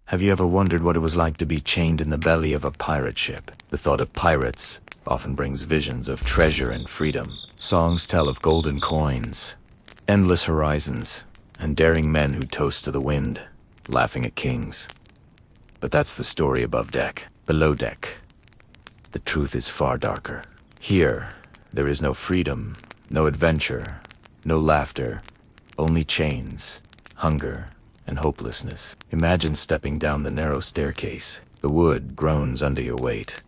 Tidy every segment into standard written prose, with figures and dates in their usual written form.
Have you ever wondered what it was like to be chained in the belly of a pirate ship? The thought of pirates often brings visions of treasure and freedom. Songs tell of golden coins, endless horizons, and daring men who toast to the wind, laughing at kings. But that's the story above deck. Below deck, the truth is far darker. Here, there is no freedom, no adventure, no laughter, only chains, hunger, and hopelessness. Imagine stepping down the narrow staircase. The wood groans under your weight,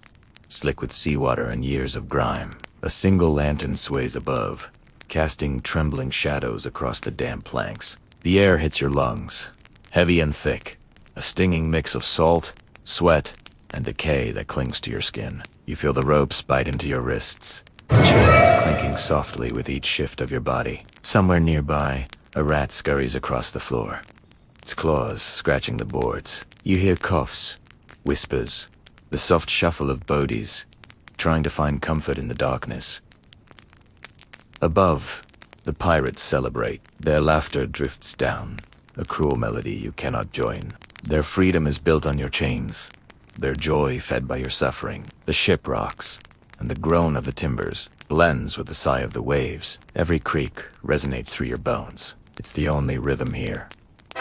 slick with seawater and years of grime. A single lantern sways above, casting trembling shadows across the damp planks. The air hits your lungs, heavy and thick, a stinging mix of salt, sweat, and decay that clings to your skin. You feel the ropes bite into your wrists, chains clinking softly with each shift of your body. Somewhere nearby, a rat scurries across the floor, its claws scratching the boards. You hear coughs, whispers, the soft shuffle of bodies, trying to find comfort in the darkness. Above, the pirates celebrate. Their laughter drifts down, a cruel melody you cannot join. Their freedom is built on your chains, their joy fed by your suffering. The ship rocks, and the groan of the timbers blends with the sigh of the waves. Every creak resonates through your bones. It's the only rhythm here,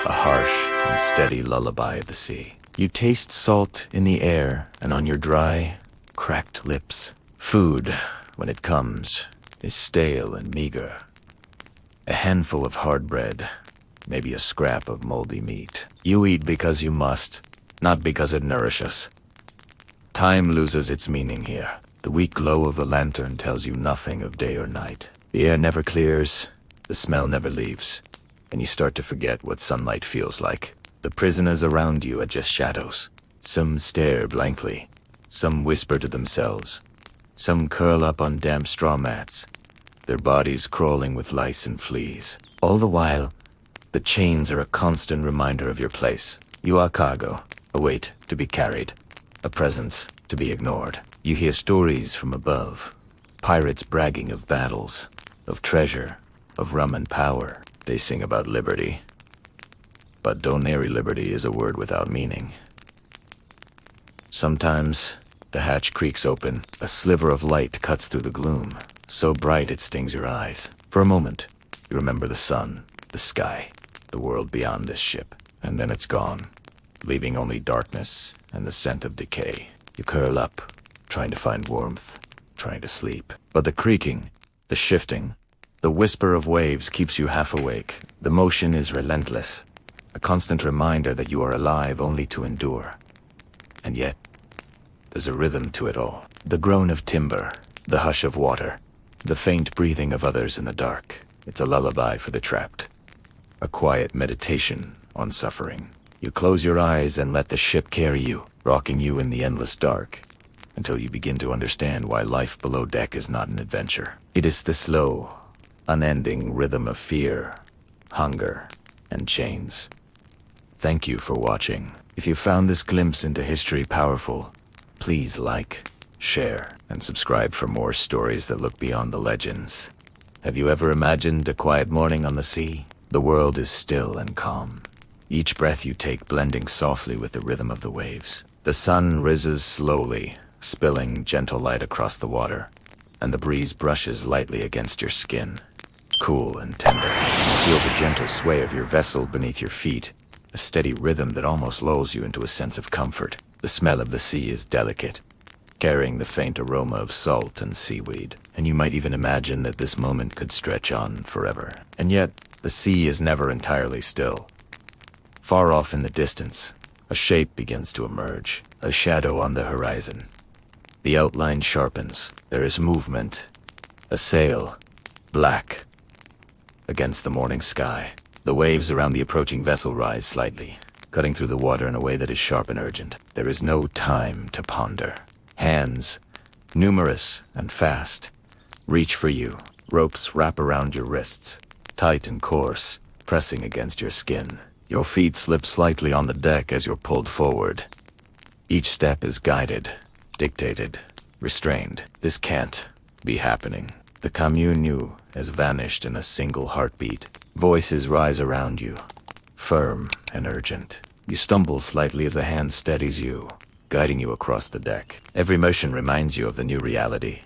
a harsh and steady lullaby of the sea. You taste salt in the air and on your dry, cracked lips. Food, when it comes, is stale and meager. A handful of hard bread, maybe a scrap of moldy meat. You eat because you must, not because it nourishes. Time loses its meaning here. The weak glow of a lantern tells you nothing of day or night. The air never clears, the smell never leaves, and you start to forget what sunlight feels like. The prisoners around you are just shadows. Some stare blankly, some whisper to themselves, some curl up on damp straw mats, their bodies crawling with lice and fleas. All the while, the chains are a constant reminder of your place. You are cargo, a weight to be carried, a presence to be ignored. You hear stories from above, pirates bragging of battles, of treasure, of rum and power. They sing about liberty. But donary liberty is a word without meaning. Sometimes, the hatch creaks open. A sliver of light cuts through the gloom, so bright it stings your eyes. For a moment, you remember the sun, the sky, the world beyond this ship. And then it's gone, leaving only darkness and the scent of decay. You curl up, trying to find warmth, trying to sleep. But the creaking, the shifting, the whisper of waves keeps you half awake. The motion is relentless, a constant reminder that you are alive only to endure. And yet, there's a rhythm to it all. The groan of timber, the hush of water, the faint breathing of others in the dark. It's a lullaby for the trapped, a quiet meditation on suffering. You close your eyes and let the ship carry you, rocking you in the endless dark, until you begin to understand why life below deck is not an adventure. It is the slow, unending rhythm of fear, hunger, and chains. Thank you for watching. If you found this glimpse into history powerful, please like, share, and subscribe for more stories that look beyond the legends. Have you ever imagined a quiet morning on the sea? The world is still and calm, each breath you take blending softly with the rhythm of the waves. The sun rises slowly, spilling gentle light across the water, and the breeze brushes lightly against your skin, cool and tender. You feel the gentle sway of your vessel beneath your feet, a steady rhythm that almost lulls you into a sense of comfort. The smell of the sea is delicate, carrying the faint aroma of salt and seaweed, and you might even imagine that this moment could stretch on forever. And yet, the sea is never entirely still. Far off in the distance, a shape begins to emerge, a shadow on the horizon. The outline sharpens. There is movement. A sail, black, against the morning sky. The waves around the approaching vessel rise slightly, cutting through the water in a way that is sharp and urgent. There is no time to ponder. Hands, numerous and fast, reach for you. Ropes wrap around your wrists, tight and coarse, pressing against your skin. Your feet slip slightly on the deck as you're pulled forward. Each step is guided, dictated, restrained. This can't be happening. The commune you has vanished in a single heartbeat. Voices rise around you, firm and urgent. You stumble slightly as a hand steadies you, guiding you across the deck. Every motion reminds you of the new reality.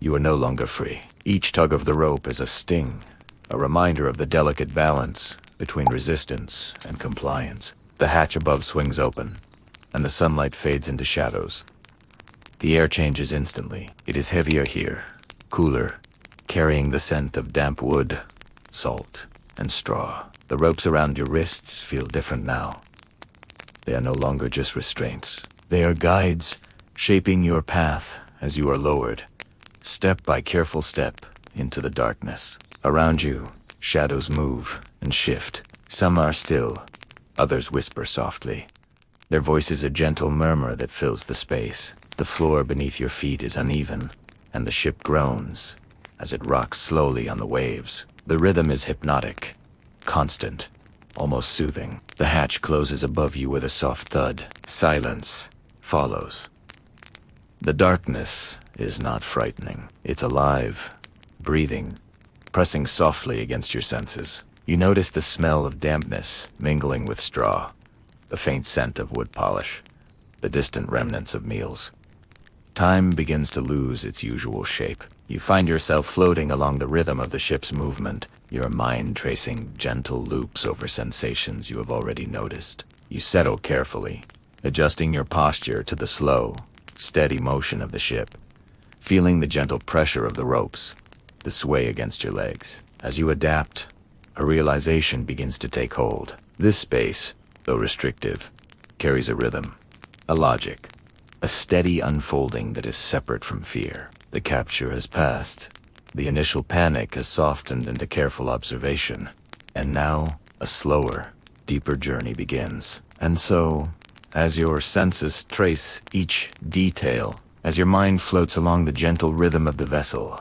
You are no longer free. Each tug of the rope is a sting, a reminder of the delicate balance between resistance and compliance. The hatch above swings open, and the sunlight fades into shadows. The air changes instantly. It is heavier here, cooler, carrying the scent of damp wood, salt, and straw. The ropes around your wrists feel different now. They are no longer just restraints. They are guides, shaping your path as you are lowered, step by careful step, into the darkness. Around you, shadows move and shift. Some are still, others whisper softly. Their voice is a gentle murmur that fills the space. The floor beneath your feet is uneven, and the ship groans as it rocks slowly on the waves. The rhythm is hypnotic, constant, almost soothing. The hatch closes above you with a soft thud. Silence follows. The darkness is not frightening. It's alive, breathing, pressing softly against your senses. You notice the smell of dampness mingling with straw, the faint scent of wood polish, the distant remnants of meals. Time begins to lose its usual shape. You find yourself floating along the rhythm of the ship's movement, your mind tracing gentle loops over sensations you have already noticed. You settle carefully, adjusting your posture to the slow, steady motion of the ship, feeling the gentle pressure of the ropes, the sway against your legs. As you adapt, a realization begins to take hold. This space, though restrictive, carries a rhythm, a logic, a steady unfolding that is separate from fear. The capture has passed. The initial panic has softened into careful observation. And now, a slower, deeper journey begins. And so, as your senses trace each detail, as your mind floats along the gentle rhythm of the vessel,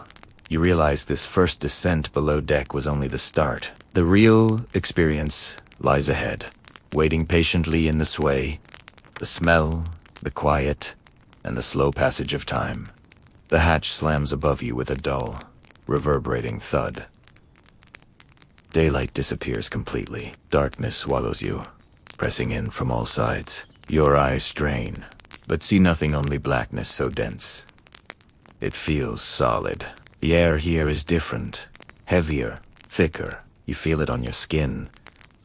you realize this first descent below deck was only the start. The real experience lies ahead, waiting patiently in the sway, the smell, the quiet, and the slow passage of time. The hatch slams above you with a dull, reverberating thud. Daylight disappears completely. Darkness swallows you, pressing in from all sides. Your eyes strain, but see nothing, only blackness so dense. It feels solid. The air here is different, heavier, thicker. You feel it on your skin,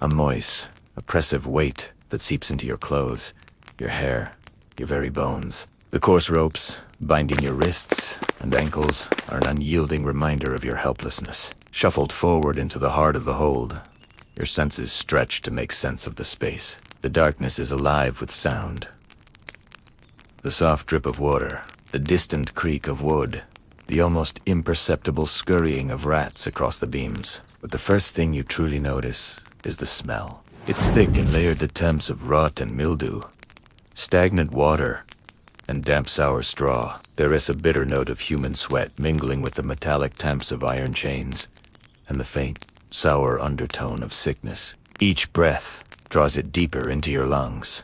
a moist, oppressive weight that seeps into your clothes, your hair, your very bones. The coarse ropes, binding your wrists and ankles, are an unyielding reminder of your helplessness. Shuffled forward into the heart of the hold, your senses stretch to make sense of the space. The darkness is alive with sound. The soft drip of water, the distant creak of wood, the almost imperceptible scurrying of rats across the beams. But the first thing you truly notice is the smell. It's thick and layered attempts of rot and mildew, stagnant water, and damp sour straw. There is a bitter note of human sweat mingling with the metallic tamps of iron chains, and the faint, sour undertone of sickness. Each breath draws it deeper into your lungs,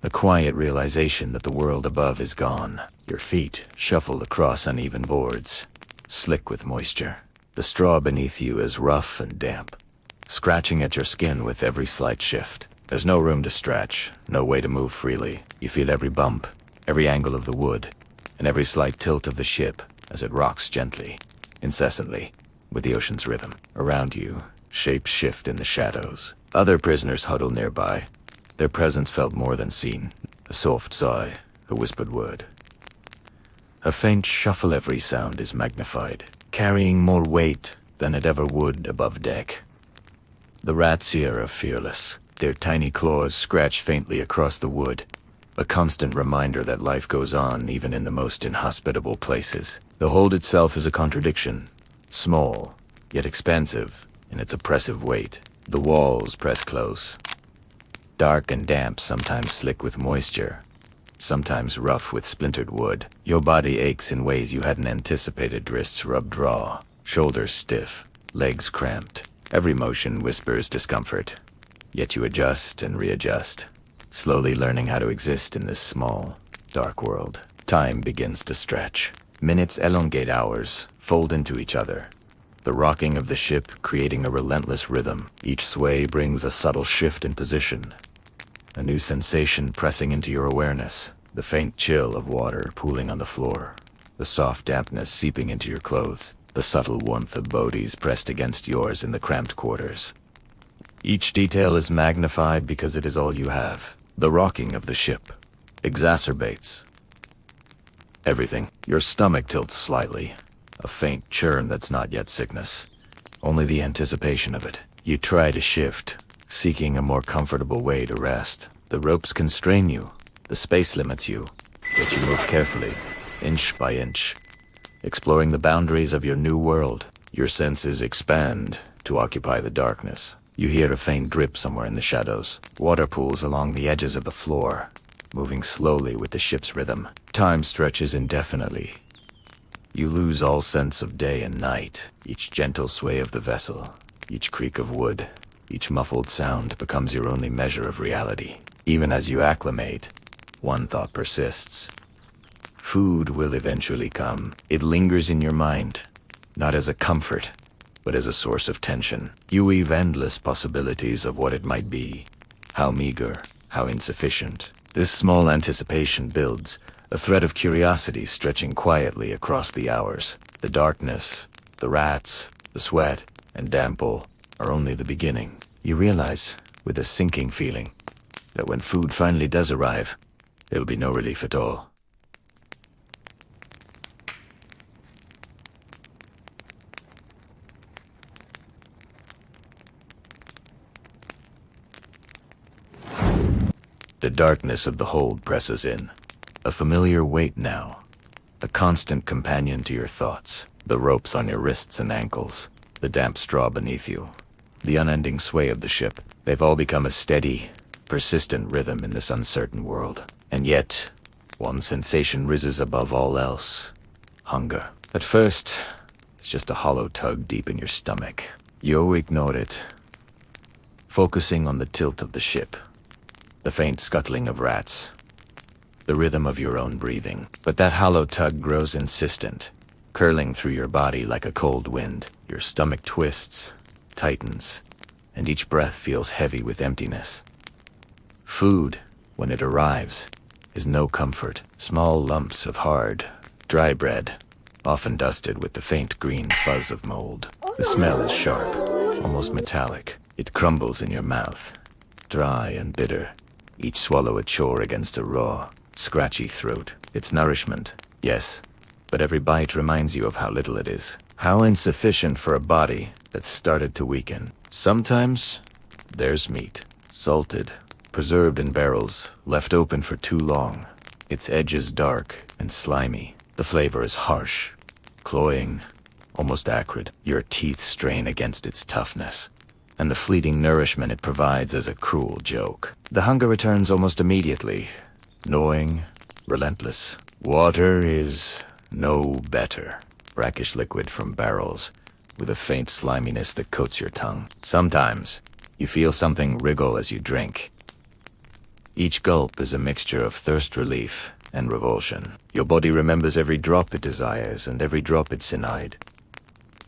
a quiet realization that the world above is gone. Your feet shuffle across uneven boards, slick with moisture. The straw beneath you is rough and damp, scratching at your skin with every slight shift. There's no room to stretch, no way to move freely. You feel every bump, every angle of the wood, and every slight tilt of the ship as it rocks gently, incessantly, with the ocean's rhythm. Around you, shapes shift in the shadows. Other prisoners huddle nearby, their presence felt more than seen. A soft sigh, a whispered word. A faint shuffle, every sound is magnified, carrying more weight than it ever would above deck. The rats here are fearless. Their tiny claws scratch faintly across the wood, a constant reminder that life goes on even in the most inhospitable places. The hold itself is a contradiction, small, yet expansive in its oppressive weight. The walls press close, dark and damp, sometimes slick with moisture, sometimes rough with splintered wood. Your body aches in ways you hadn't anticipated. Wrists rubbed raw, shoulders stiff, legs cramped. Every motion whispers discomfort, yet you adjust and readjust, slowly learning how to exist in this small, dark world. Time begins to stretch. Minutes elongate hours, fold into each other, the rocking of the ship creating a relentless rhythm. Each sway brings a subtle shift in position, A new sensation pressing into your awareness. The faint chill of water pooling on the floor. The soft dampness seeping into your clothes. The subtle warmth of bodies pressed against yours in the cramped quarters. Each detail is magnified because it is all you have. The rocking of the ship exacerbates everything. Your stomach tilts slightly. A faint churn that's not yet sickness. Only the anticipation of it. You try to shift, seeking a more comfortable way to rest. The ropes constrain you. The space limits you. Yet you move carefully, inch by inch, exploring the boundaries of your new world. Your senses expand to occupy the darkness. You hear a faint drip somewhere in the shadows. Water pools along the edges of the floor, moving slowly with the ship's rhythm. Time stretches indefinitely. You lose all sense of day and night. Each gentle sway of the vessel, each creak of wood, each muffled sound becomes your only measure of reality. Even as you acclimate, one thought persists. Food will eventually come. It lingers in your mind, not as a comfort, but as a source of tension. You weave endless possibilities of what it might be. How meager, how insufficient. This small anticipation builds, a thread of curiosity stretching quietly across the hours. The darkness, the rats, the sweat, and damp pull are only the beginning. You realize, with a sinking feeling, that when food finally does arrive, there'll be no relief at all. The darkness of the hold presses in. A familiar weight now. A constant companion to your thoughts. The ropes on your wrists and ankles. The damp straw beneath you. The unending sway of the ship. They've all become a steady, persistent rhythm in this uncertain world. And yet, one sensation rises above all else. Hunger. At first, it's just a hollow tug deep in your stomach. You ignore it, focusing on the tilt of the ship. The faint scuttling of rats, the rhythm of your own breathing. But that hollow tug grows insistent, curling through your body like a cold wind. Your stomach twists, tightens, and each breath feels heavy with emptiness. Food, when it arrives, is no comfort. Small lumps of hard, dry bread, often dusted with the faint green fuzz of mold. The smell is sharp, almost metallic. It crumbles in your mouth, dry and bitter. Each swallow a chore against a raw, scratchy throat. It's nourishment, yes, but every bite reminds you of how little it is. How insufficient for a body that's started to weaken. Sometimes there's meat, salted, preserved in barrels, left open for too long. Its edges dark and slimy. The flavor is harsh, cloying, almost acrid. Your teeth strain against its toughness, and the fleeting nourishment it provides is a cruel joke. The hunger returns almost immediately, gnawing, relentless. Water is no better. Brackish liquid from barrels, with a faint sliminess that coats your tongue. Sometimes, you feel something wriggle as you drink. Each gulp is a mixture of thirst relief and revulsion. Your body remembers every drop it desires and every drop it's denied.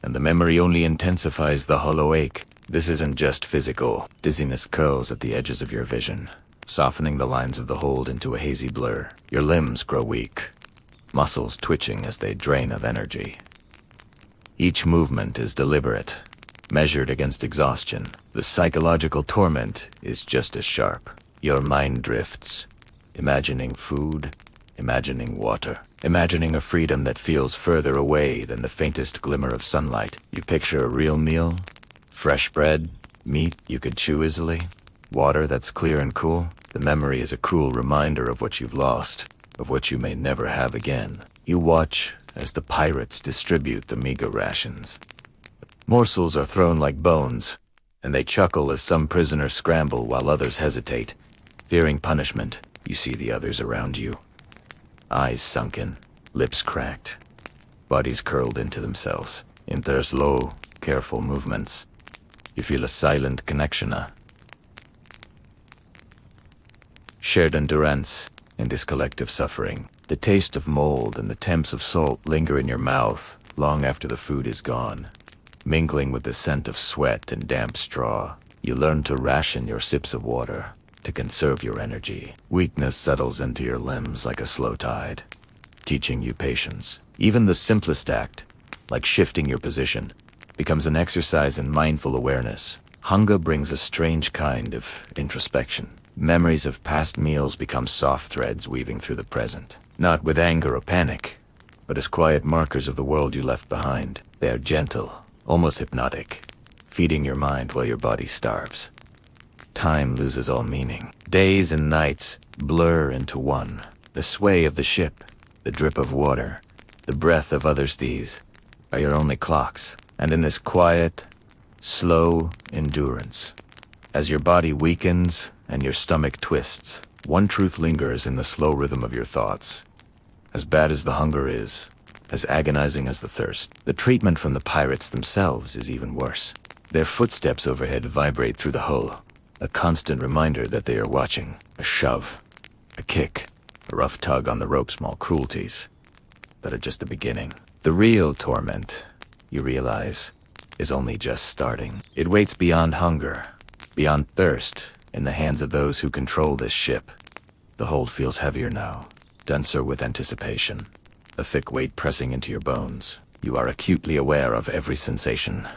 And the memory only intensifies the hollow ache. This isn't just physical. Dizziness curls at the edges of your vision, softening the lines of the hold into a hazy blur. Your limbs grow weak, muscles twitching as they drain of energy. Each movement is deliberate, measured against exhaustion. The psychological torment is just as sharp. Your mind drifts, imagining food, imagining water, imagining a freedom that feels further away than the faintest glimmer of sunlight. You picture a real meal, fresh bread, meat you could chew easily, water that's clear and cool. The memory is a cruel reminder of what you've lost, of what you may never have again. You watch as the pirates distribute the meager rations. Morsels are thrown like bones, and they chuckle as some prisoners scramble while others hesitate. Fearing punishment, you see the others around you. Eyes sunken, lips cracked, bodies curled into themselves. In their slow, careful movements, you feel a silent connection, shared endurance in this collective suffering. The taste of mold and the temps of salt linger in your mouth long after the food is gone. Mingling with the scent of sweat and damp straw, you learn to ration your sips of water. to conserve your energy. Weakness settles into your limbs like a slow tide, teaching you patience. Even the simplest act, like shifting your position, becomes an exercise in mindful awareness. Hunger brings a strange kind of introspection. Memories of past meals become soft threads weaving through the present, not with anger or panic, but as quiet markers of the world you left behind. They are gentle, almost hypnotic, feeding your mind while your body starves. Time loses all meaning. Days and nights blur into one. The sway of the ship, the drip of water, the breath of other seas are your only clocks. And in this quiet, slow endurance, as your body weakens and your stomach twists, one truth lingers in the slow rhythm of your thoughts. As bad as the hunger is, as agonizing as the thirst, the treatment from the pirates themselves is even worse. Their footsteps overhead vibrate through the hull, a constant reminder that they are watching. A shove, a kick, a rough tug on the rope, small cruelties that are just the beginning. The real torment, you realize, is only just starting. It waits beyond hunger, beyond thirst, in the hands of those who control this ship. The hold feels heavier now, denser with anticipation, a thick weight pressing into your bones. You are acutely aware of every sensation.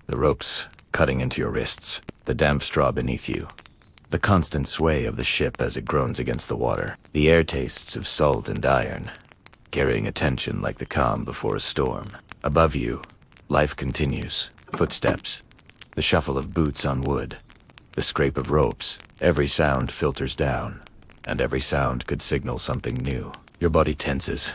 The ropes cutting into your wrists, the damp straw beneath you, the constant sway of the ship as it groans against the water, the air tastes of salt and iron, carrying a tension like the calm before a storm. Above you, life continues. Footsteps, the shuffle of boots on wood, the scrape of ropes. Every sound filters down, and every sound could signal something new. Your body tenses,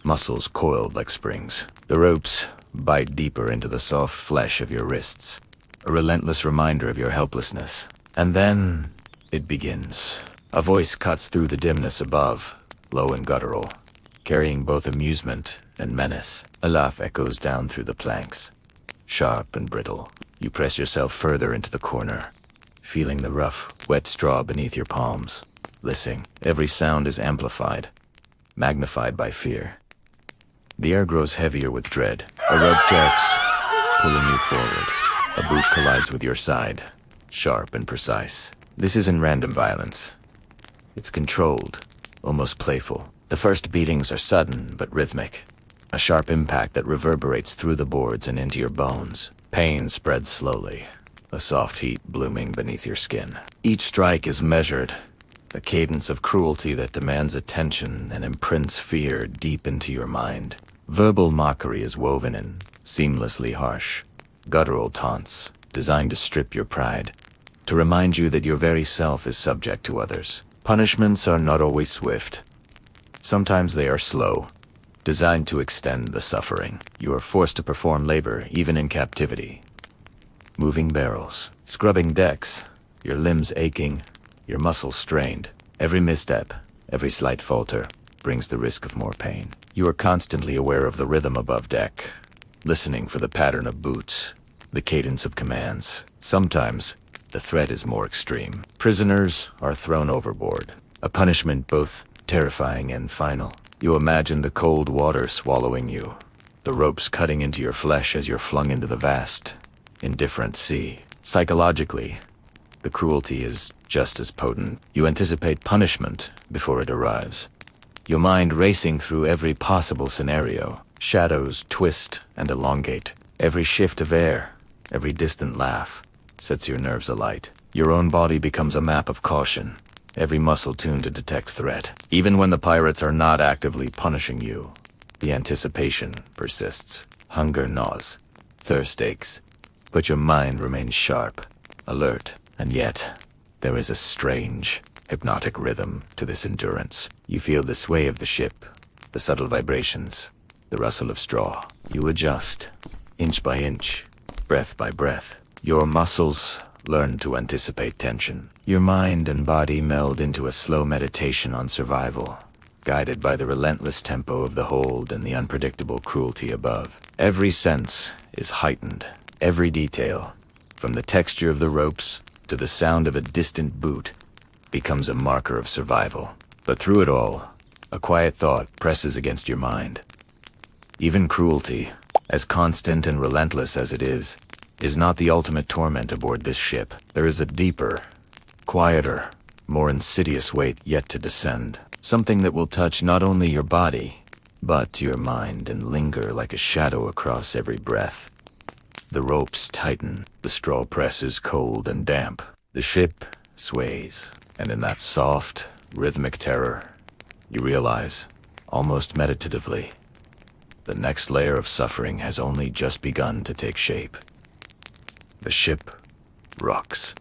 muscles coiled like springs. The ropes bite deeper into the soft flesh of your wrists, a relentless reminder of your helplessness. And then it begins. A voice cuts through the dimness above, low and guttural, carrying both amusement and menace. A laugh echoes down through the planks, sharp and brittle. You press yourself further into the corner, feeling the rough, wet straw beneath your palms. Listening, every sound is amplified, magnified by fear. The air grows heavier with dread. A rope jerks, pulling you forward. A boot collides with your side, sharp and precise. This isn't random violence. It's controlled, almost playful. The first beatings are sudden but rhythmic, a sharp impact that reverberates through the boards and into your bones. Pain spreads slowly, a soft heat blooming beneath your skin. Each strike is measured, a cadence of cruelty that demands attention and imprints fear deep into your mind. Verbal mockery is woven in, seamlessly harsh. Guttural taunts, designed to strip your pride, to remind you that your very self is subject to others. Punishments are not always swift. Sometimes they are slow, designed to extend the suffering. You are forced to perform labor even in captivity. Moving barrels, scrubbing decks, your limbs aching, your muscles strained. Every misstep, every slight falter, brings the risk of more pain. You are constantly aware of the rhythm above deck, listening for the pattern of boots, the cadence of commands. Sometimes, the threat is more extreme. Prisoners are thrown overboard, a punishment both terrifying and final. You imagine the cold water swallowing you, the ropes cutting into your flesh as you're flung into the vast, indifferent sea. Psychologically, the cruelty is just as potent. You anticipate punishment before it arrives, your mind racing through every possible scenario. Shadows twist and elongate. Every shift of air, every distant laugh, sets your nerves alight. Your own body becomes a map of caution, every muscle tuned to detect threat. Even when the pirates are not actively punishing you, the anticipation persists. Hunger gnaws, thirst aches, but your mind remains sharp, alert. And yet, there is a strange, hypnotic rhythm to this endurance. You feel the sway of the ship, the subtle vibrations, the rustle of straw. You adjust, inch by inch, breath by breath. Your muscles learn to anticipate tension. Your mind and body meld into a slow meditation on survival, guided by the relentless tempo of the hold and the unpredictable cruelty above. Every sense is heightened. Every detail, from the texture of the ropes to the sound of a distant boot, becomes a marker of survival. But through it all, a quiet thought presses against your mind. Even cruelty, as constant and relentless as it is not the ultimate torment aboard this ship. There is a deeper, quieter, more insidious weight yet to descend. Something that will touch not only your body, but your mind and linger like a shadow across every breath. The ropes tighten, the straw presses cold and damp. The ship sways, and in that soft, rhythmic terror, you realize, almost meditatively, the next layer of suffering has only just begun to take shape. The ship rocks.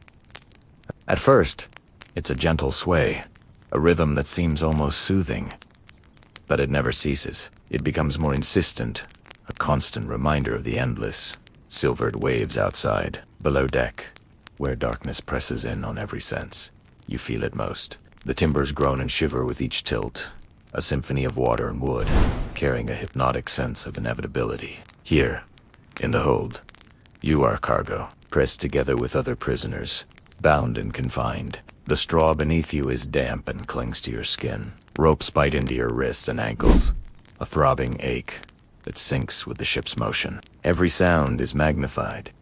At first, it's a gentle sway, a rhythm that seems almost soothing. But it never ceases. It becomes more insistent, a constant reminder of the endless, silvered waves outside, below deck, where darkness presses in on every sense. You feel it most. The timbers groan and shiver with each tilt, a symphony of water and wood, carrying a hypnotic sense of inevitability. Here, in the hold, you are cargo, pressed together with other prisoners, bound and confined. The straw beneath you is damp and clings to your skin. Ropes bite into your wrists and ankles, a throbbing ache that syncs with the ship's motion. Every sound is magnified.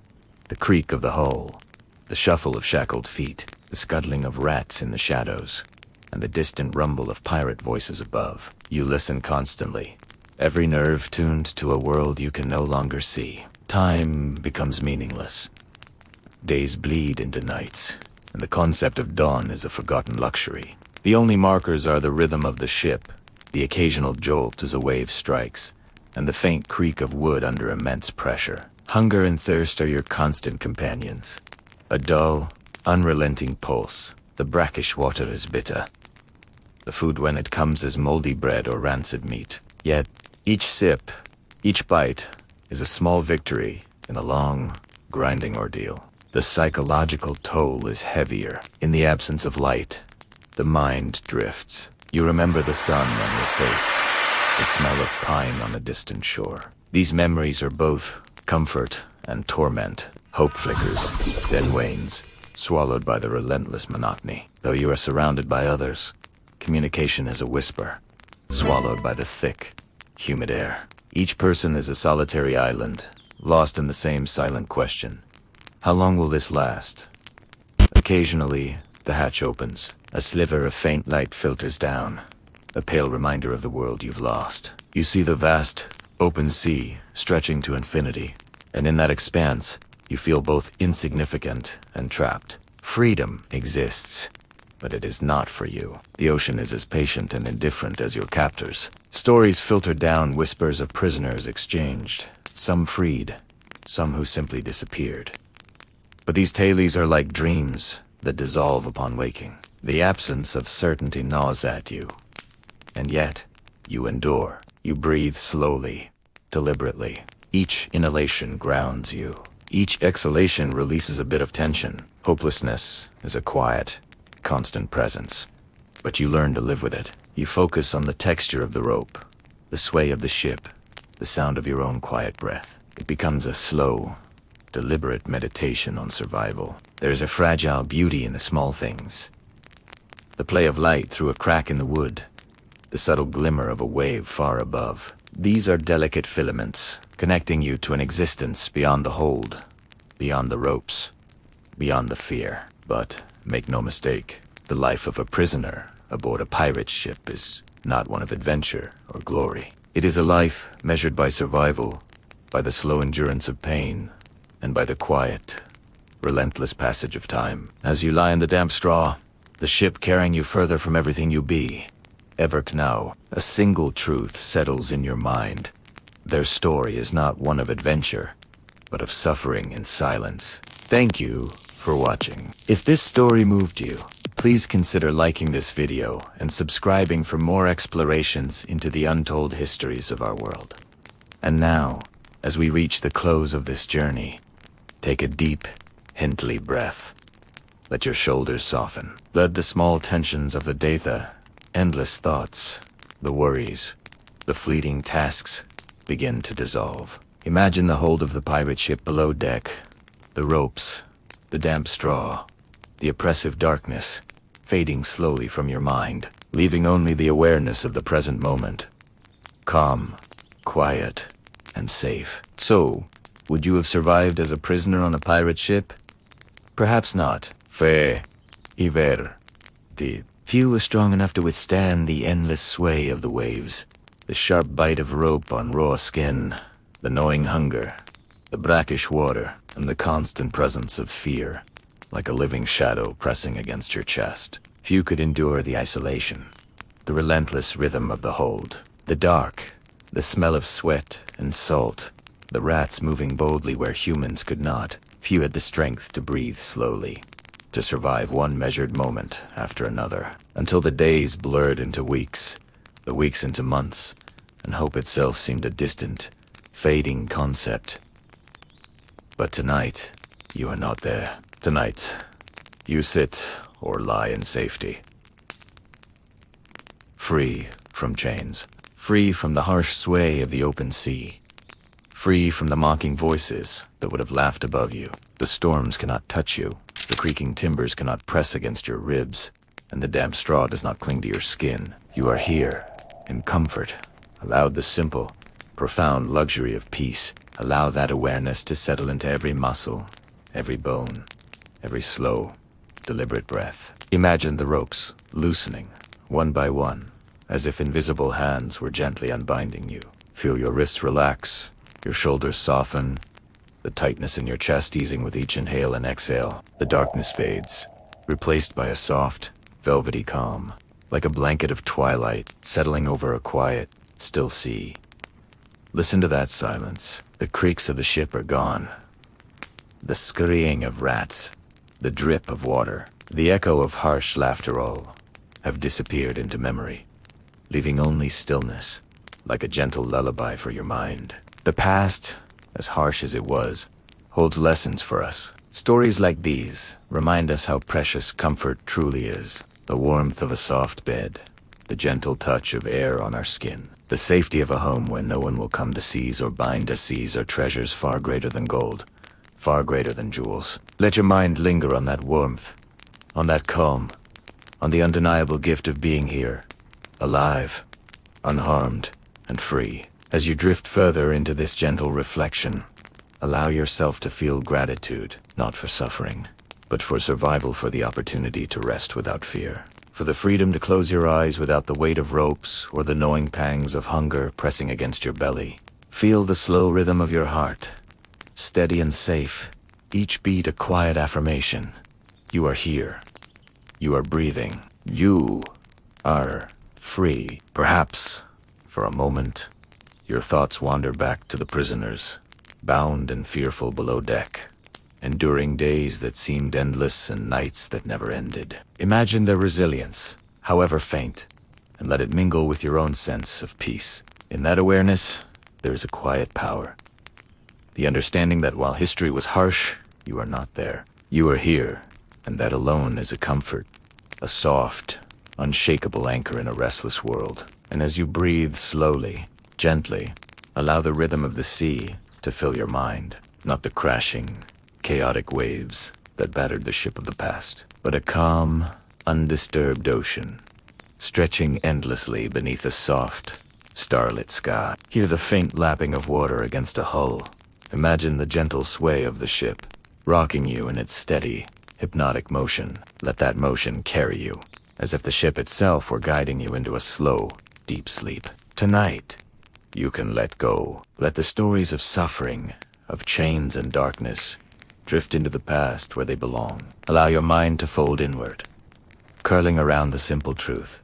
The creak of the hull, the shuffle of shackled feet, the scuttling of rats in the shadows, and the distant rumble of pirate voices above. You listen constantly, every nerve tuned to a world you can no longer see. Time becomes meaningless. Days bleed into nights, and the concept of dawn is a forgotten luxury. The only markers are the rhythm of the ship, the occasional jolt as a wave strikes, and the faint creak of wood under immense pressure. Hunger and thirst are your constant companions. A dull, unrelenting pulse. The brackish water is bitter. The food when it comes is moldy bread or rancid meat. Yet, each sip, each bite, is a small victory in a long, grinding ordeal. The psychological toll is heavier. In the absence of light, the mind drifts. You remember the sun on your face, the smell of pine on a distant shore. These memories are both comfort and torment. Hope flickers, then wanes, swallowed by the relentless monotony. Though you are surrounded by others, communication is a whisper, swallowed by the thick, humid air. Each person is a solitary island, lost in the same silent question. How long will this last? Occasionally, the hatch opens. A sliver of faint light filters down, a pale reminder of the world you've lost. You see the vast, open sea stretching to infinity, and in that expanse, you feel both insignificant and trapped. Freedom exists, but it is not for you. The ocean is as patient and indifferent as your captors. Stories filter down whispers of prisoners exchanged, some freed, some who simply disappeared. But these tales are like dreams that dissolve upon waking. The absence of certainty gnaws at you, and yet you endure. You breathe slowly, deliberately. Each inhalation grounds you. Each exhalation releases a bit of tension. Hopelessness is a quiet, constant presence, but you learn to live with it. You focus on the texture of the rope, the sway of the ship, the sound of your own quiet breath. It becomes a slow, deliberate meditation on survival. There is a fragile beauty in the small things. The play of light through a crack in the wood, the subtle glimmer of a wave far above. These are delicate filaments, connecting you to an existence beyond the hold, beyond the ropes, beyond the fear. But make no mistake, the life of a prisoner aboard a pirate ship is not one of adventure or glory. It is a life measured by survival, by the slow endurance of pain, and by the quiet, relentless passage of time. As you lie in the damp straw, the ship carrying you further from everything you be, ever now, a single truth settles in your mind. Their story is not one of adventure, but of suffering in silence. Thank you for watching. If this story moved you, please consider liking this video and subscribing for more explorations into the untold histories of our world. And now, as we reach the close of this journey, take a deep, Hindley breath. Let your shoulders soften. Let the small tensions of the day, the endless thoughts, the worries, the fleeting tasks begin to dissolve. Imagine the hold of the pirate ship below deck, the ropes, the damp straw, the oppressive darkness, fading slowly from your mind, leaving only the awareness of the present moment. Calm, quiet, and safe. So, would you have survived as a prisoner on a pirate ship? Perhaps not. Fair. the few were strong enough to withstand the endless sway of the waves, the sharp bite of rope on raw skin, the gnawing hunger, the brackish water, and the constant presence of fear, like a living shadow pressing against your chest. Few could endure the isolation, the relentless rhythm of the hold, the dark, the smell of sweat and salt, the rats moving boldly where humans could not. Few had the strength to breathe slowly, to survive one measured moment after another, until the days blurred into weeks, the weeks into months, and hope itself seemed a distant, fading concept. But tonight, you are not there. Tonight, you sit or lie in safety. Free from chains, free from the harsh sway of the open sea, free from the mocking voices that would have laughed above you. The storms cannot touch you, the creaking timbers cannot press against your ribs, and the damp straw does not cling to your skin. You are here, in comfort, allowed the simple, profound luxury of peace. Allow that awareness to settle into every muscle, every bone, every slow, deliberate breath. Imagine the ropes loosening, one by one, as if invisible hands were gently unbinding you. Feel your wrists relax, your shoulders soften, the tightness in your chest easing with each inhale and exhale. The darkness fades, replaced by a soft, velvety calm, like a blanket of twilight settling over a quiet, still sea. Listen to that silence. The creaks of the ship are gone. The scurrying of rats, the drip of water, the echo of harsh laughter all have disappeared into memory, leaving only stillness, like a gentle lullaby for your mind. The past, as harsh as it was, holds lessons for us. Stories like these remind us how precious comfort truly is. The warmth of a soft bed, the gentle touch of air on our skin, the safety of a home where no one will come to seize or bind us. These are treasures far greater than gold, far greater than jewels. Let your mind linger on that warmth, on that calm, on the undeniable gift of being here, alive, unharmed, and free. As you drift further into this gentle reflection, allow yourself to feel gratitude, not for suffering, but for survival, for the opportunity to rest without fear, for the freedom to close your eyes without the weight of ropes or the gnawing pangs of hunger pressing against your belly. Feel the slow rhythm of your heart, steady and safe, each beat a quiet affirmation. You are here. You are breathing. You are free. Perhaps, for a moment, your thoughts wander back to the prisoners, bound and fearful below deck, enduring days that seemed endless and nights that never ended. Imagine their resilience, however faint, and let it mingle with your own sense of peace. In that awareness, there is a quiet power. The understanding that while history was harsh, you are not there. You are here, and that alone is a comfort, a soft, unshakable anchor in a restless world. And as you breathe slowly, gently, allow the rhythm of the sea to fill your mind, not the crashing, chaotic waves that battered the ship of the past, but a calm, undisturbed ocean, stretching endlessly beneath a soft, starlit sky. Hear the faint lapping of water against a hull. Imagine the gentle sway of the ship, rocking you in its steady, hypnotic motion. Let that motion carry you, as if the ship itself were guiding you into a slow, deep sleep. Tonight, you can let go. Let the stories of suffering, of chains and darkness, drift into the past where they belong. Allow your mind to fold inward, curling around the simple truth.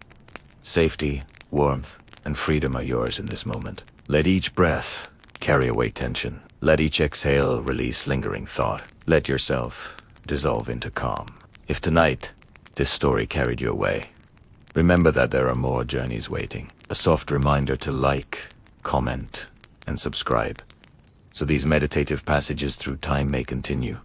Safety, warmth, and freedom are yours in this moment. Let each breath carry away tension. Let each exhale release lingering thought. Let yourself dissolve into calm. If tonight, this story carried you away, remember that there are more journeys waiting. A soft reminder to like, comment, and subscribe, so these meditative passages through time may continue.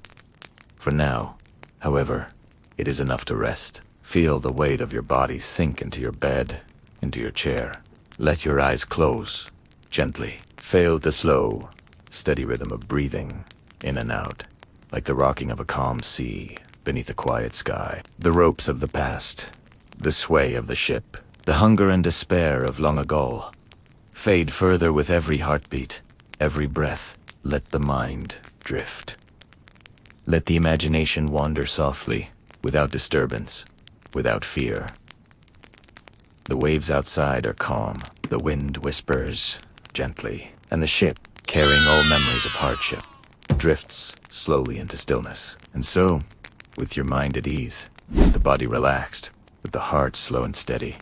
For now, however, it is enough to rest. Feel the weight of your body sink into your bed, into your chair. Let your eyes close, gently. Feel the slow, steady rhythm of breathing, in and out, like the rocking of a calm sea beneath a quiet sky. The ropes of the past, the sway of the ship, the hunger and despair of long ago, fade further with every heartbeat, every breath. Let the mind drift. Let the imagination wander softly, without disturbance, without fear. The waves outside are calm, the wind whispers gently, and the ship, carrying all memories of hardship, drifts slowly into stillness. And so, with your mind at ease, the body relaxed, with the heart slow and steady,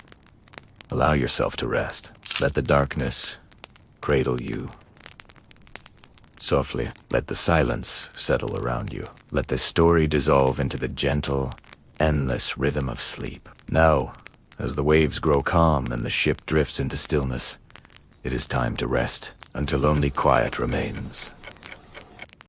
allow yourself to rest. Let the darkness cradle you. Softly, let the silence settle around you. Let the story dissolve into the gentle, endless rhythm of sleep. Now, as the waves grow calm and the ship drifts into stillness, it is time to rest until only quiet remains.